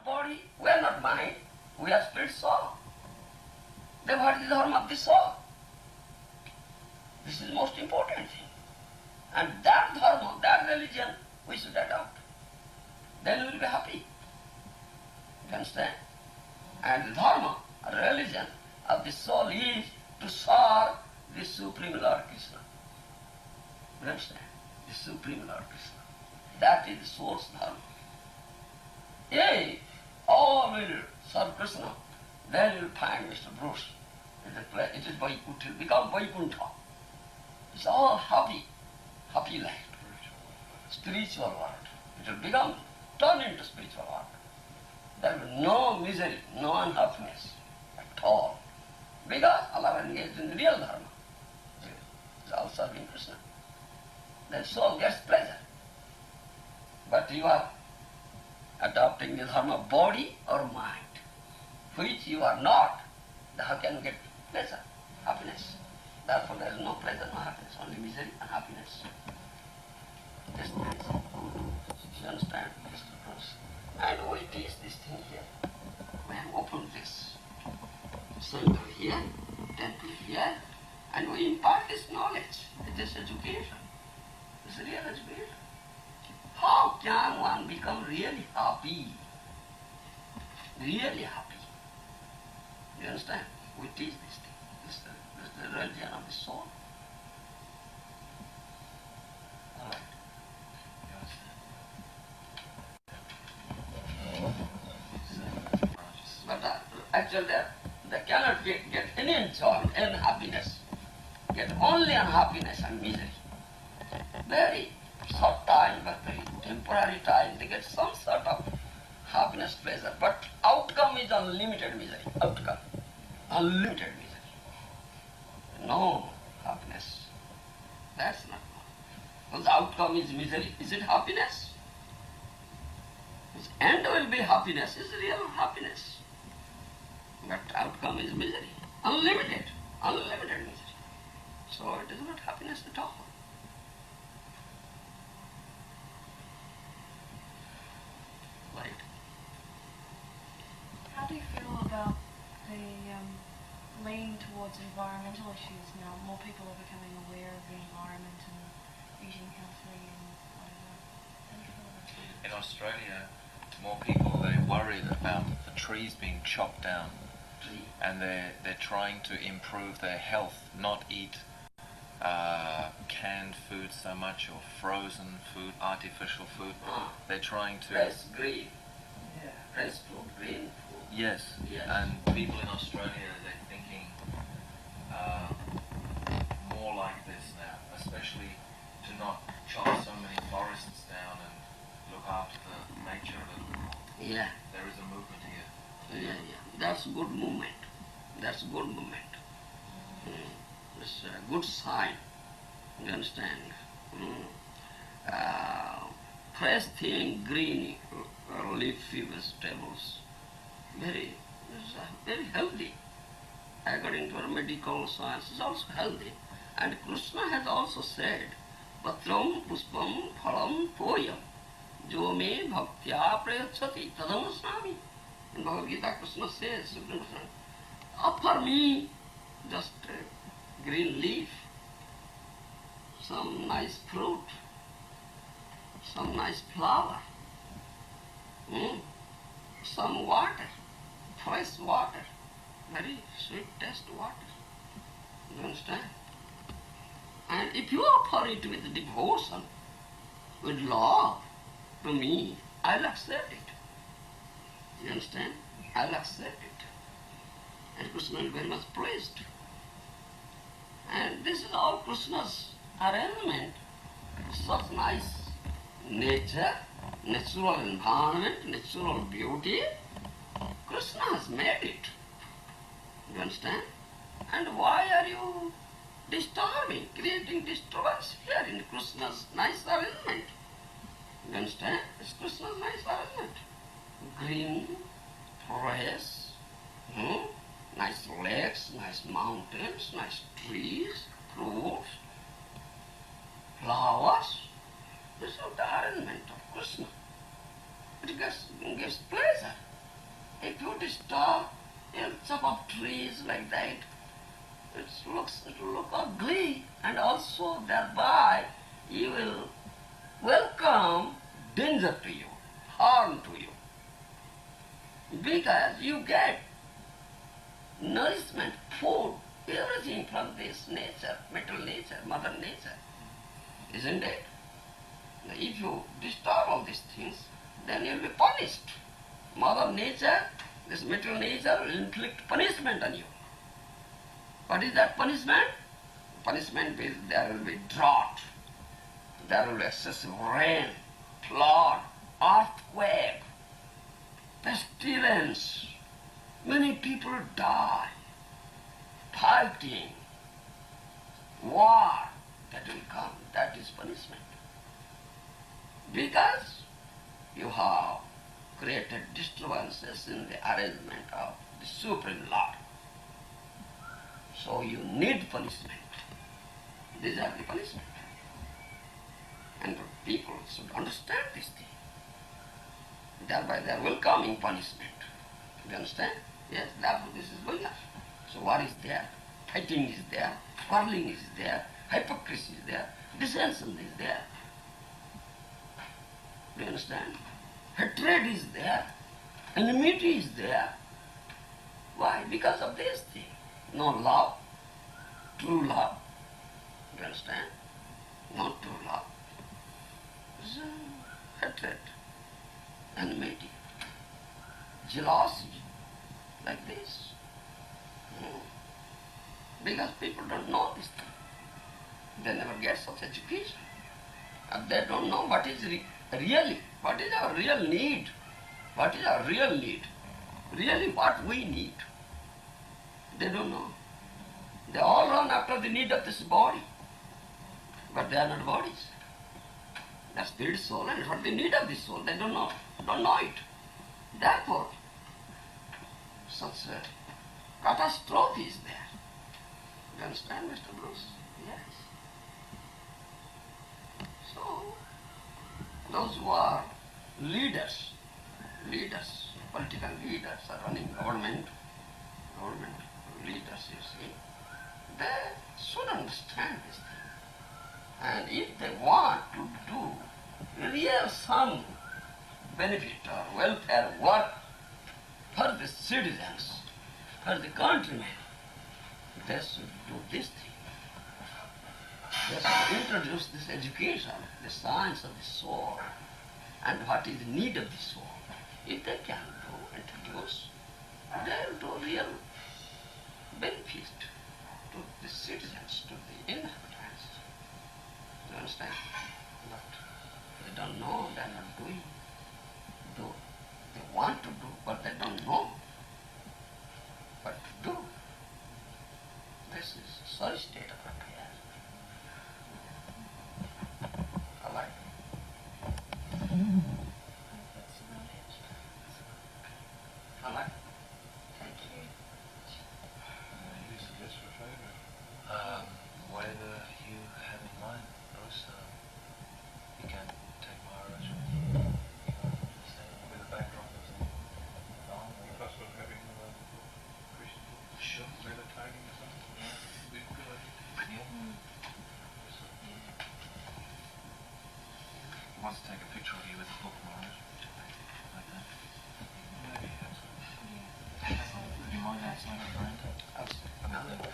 not body, we are not mind, we are spirit soul. Then what is the dharma of the soul? This is the most important thing. And that dharma, that religion, we should adopt. Then we will be happy. You understand? And the dharma, religion of the soul is to serve the Supreme Lord Krishna. You understand? The Supreme Lord Krishna. That is the source dharma. If all will serve Krishna, then you will find Mr. Bruce. It is Vaikuntha, it will become Vaikuntha. It's all happy life. Spiritual world. It will become, turn into spiritual world. There will be no misery, no unhappiness at all. Because Allah engaged in the real dharma. It's all serving Krishna. Then soul gets pleasure. But you are adopting the dharma of body or mind, which you are not. How can you get pleasure, happiness? Therefore there is no pleasure, no happiness, only misery and happiness. This is, you understand? And we teach this thing here. We have opened this center here, temple here, and we impart this knowledge, this education, this real education. How can one become really happy? Really happy. You understand? We teach this thing. This is the religion of the soul. All right. But actually they cannot get any enjoyment, any happiness. Get only unhappiness and misery. Very short time, but very temporary time, they get some sort of happiness, pleasure. But outcome is unlimited misery. Outcome. Unlimited misery. No happiness. That's not good. Because the outcome is misery. Is it happiness? Its end will be happiness, is real happiness. But outcome is misery. Unlimited. Unlimited misery. So it is not happiness at all. Right. How do you feel about the lean towards environmental issues now? More people are becoming aware of the environment and eating healthy and whatever. How do you feel about that? In Australia, more people, they're worried about the trees being chopped down, and they're trying to improve their health, not eat canned food so much, or frozen food, artificial food. They're trying to... Fresh green. Yeah. Fresh fruit, green food. Yes. Yes. And people in Australia, they're thinking more like this now, especially to not chop so many forests down and look after the nature a little more. Yeah. There is a movement here. Yeah. That's good movement. That's good movement. It's a good sign. You understand? Fresh thing, green, leafy vegetables. Very healthy. According to our medical science, it's also healthy. And Krishna has also said, Patram puspam phalam toyam jo me bhaktya prayachati tadam Swāmi. In Bhagavad Gita, Krishna says, offer me just a green leaf, some nice fruit, some nice flower, some water, fresh water, very sweet taste water. You understand? And if you offer it with devotion, with love to me, I'll accept it. You understand? I'll accept it. And Krishna is very much pleased. And this is all Krishna's arrangement. Such nice nature, natural environment, natural beauty. Krishna has made it. You understand? And why are you disturbing, creating disturbance here in Krishna's nice arrangement? You understand? It's Krishna's nice arrangement. Green, fresh, nice lakes, nice mountains, nice trees, fruits, flowers. This is the arrangement of Krishna. It gives pleasure. If you disturb, chop up trees like that, it will look ugly, and also thereby you will welcome danger to you, harm to you. Because you get nourishment, food, everything from this nature, material nature, mother nature. Isn't it? Now, if you disturb all these things, then you will be punished. Mother nature, this material nature will inflict punishment on you. What is that punishment? Punishment is there will be drought, there will be excessive rain, flood, earthquake, pestilence. Many people die, fighting, war, that will come. That is punishment. Because you have created disturbances in the arrangement of the Supreme Lord. So you need punishment. These are the punishment. And people should understand this thing. Thereby they are welcoming punishment. Do you understand? Yes, therefore this is going on. So war is there, fighting is there, quarreling is there, hypocrisy is there, dissension is there. Do you understand? Hatred is there, enmity is there. Why? Because of this thing. No love, true love. Do you understand? No true love. It's hatred, enmity, jealousy, like this. Because people don't know this thing. They never get such education. And they don't know what is really, what is our real need. What is our real need? Really what we need. They don't know. They all run after the need of this body. But they are not bodies. They are spirit soul, and what the need of this soul, they don't know it. Therefore, such a catastrophe is there. You understand, Mr. Bruce? Yes. So, those who are leaders, political leaders are running government leaders, you see, they should understand this thing. And if they want to do real some benefit or welfare work for the citizens, for the countrymen, they should do this thing. They should introduce this education, the science of the soul, and what is the need of the soul. If they can introduce, they will do real benefit to the citizens, to the inhabitants. Do you understand? But they don't know, they are not doing. They want to do, but they don't know what to do. This is such state of affairs. All right. That's about it. All right. Thank you. You suggest for a favour? Whatever you have in mind, Bruce, you can take Mahārāja with you. With a backdrop of the possible having Christian Sure. meditating or something. Be a good idea. He wants to take a picture of you with a book, Mahārāja. Like that. Maybe that's Do you mind outside of the veranda? Absolutely. About that?